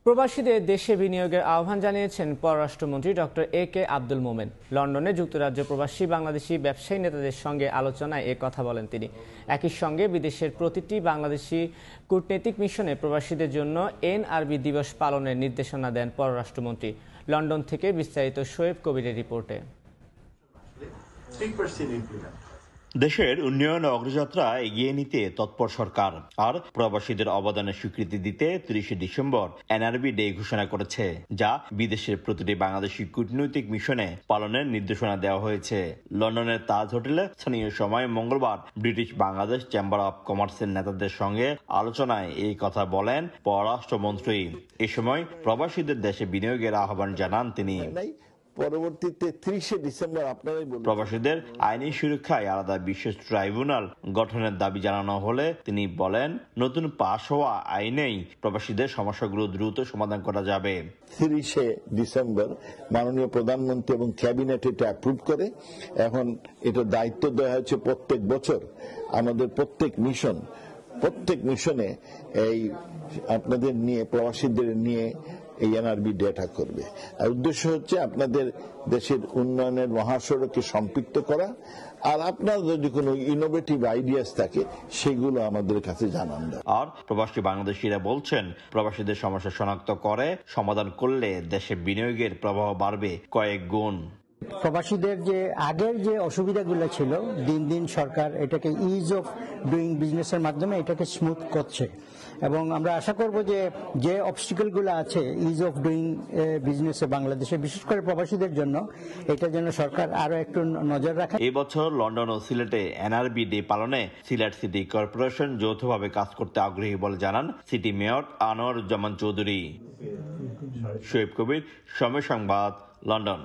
প্রবাসীদের দেশে বিনিয়োগের আহ্বান জানিয়েছেন পররাষ্ট্রমন্ত্রী ডক্টর এ.কে আব্দুল মোমেন। লন্ডনে যুক্তরাজ্য প্রবাসী বাংলাদেশি ব্যবসায়ী নেতাদের সঙ্গে আলোচনায় এ কথা বলেন তিনি। একই সঙ্গে বিদেশের প্রতিটি বাংলাদেশি কূটনৈতিক মিশনে প্রবাসীদের জন্য এনআরবি দিবস পালনের নির্দেশনা দেন পররাষ্ট্রমন্ত্রী। লন্ডন থেকে বিস্তারিত শোয়েব কবিরের রিপোর্টে। দেশের উন্নয়ন অগ্রযাত্রা এগিয়ে নিতে তৎপর সরকার আর প্রবাসীদের অবদানের স্বীকৃতি দিতে 30 ডিসেম্বর এনআরবি ডে ঘোষণা করেছে, যা বিদেশের প্রতিটি বাংলাদেশি কূটনৈতিক মিশনে পালনের নির্দেশনা দেওয়া হয়েছে। লন্ডনের তাজ হোটেলে স্থানীয় সময় মঙ্গলবার ব্রিটিশ বাংলাদেশ চেম্বার অব কমার্সের নেতাদের সঙ্গে আলোচনায় এই কথা বলেন পররাষ্ট্রমন্ত্রী। এ সময় প্রবাসীদের দেশে বিনিয়োগের আহ্বান জানান তিনি। পরবর্তীতে 30 ডিসেম্বর প্রবাসীদের আইনি সুরক্ষায় আলাদা বিশেষ ট্রাইব্যুনাল গঠনের দাবি জানানো হলে তিনি বলেন, নতুন পাশ হওয়া আইনেই প্রবাসীদের সমস্যাগুলো দ্রুত সমাধান করা যাবে। 30 ডিসেম্বর মাননীয় প্রধানমন্ত্রী এবং ক্যাবিনেট এটা অ্যাপ্রুভ করে। এখন এটা দায়িত্ব দেওয়া হয়েছে প্রত্যেক বছর আমাদের প্রত্যেক মিশনে এই আপনাদের নিয়ে, প্রবাসীদের নিয়ে এই এনআরবি ডেটা করবে। আর উদ্দেশ্য হচ্ছে আপনাদের দেশের উন্নয়নের মহাসড়কে সম্পৃক্ত করা, আর আপনার যদি কোনো ইনোভেটিভ আইডিয়াস থাকে সেগুলো আমাদের কাছে জানান দেওয়া। আর প্রবাসী বাংলাদেশিরা বলছেন, প্রবাসীদের সমস্যা শনাক্ত করে সমাধান করলে দেশে বিনিয়োগের প্রবাহ বাড়বে কয়েক গুণ। প্রবাসীদের যে আগের যে অসুবিধাগুলো ছিল, দিন দিন সরকার এটাকে ইজ অফ ডুইং বিজনেসের মাধ্যমে এটাকে স্মুথ করছে, এবং আমরা আশা করব যে অবস্টিকেলগুলো আছে ইজ অফ ডুইং বিজনেসে বাংলাদেশে, বিশেষ করে প্রবাসীদের জন্য, এটার জন্য সরকার আরো একটু নজর রাখে। এই বছর লন্ডন ও সিলেটে এনআরবি ডে পালনে সিলেট সিটি কর্পোরেশন যৌথভাবে কাজ করতে আগ্রহী বলে জানান সিটি মেয়র আনোয়ারুজ্জামান চৌধুরী। শোয়েব কবির, সময় সংবাদ, লন্ডন।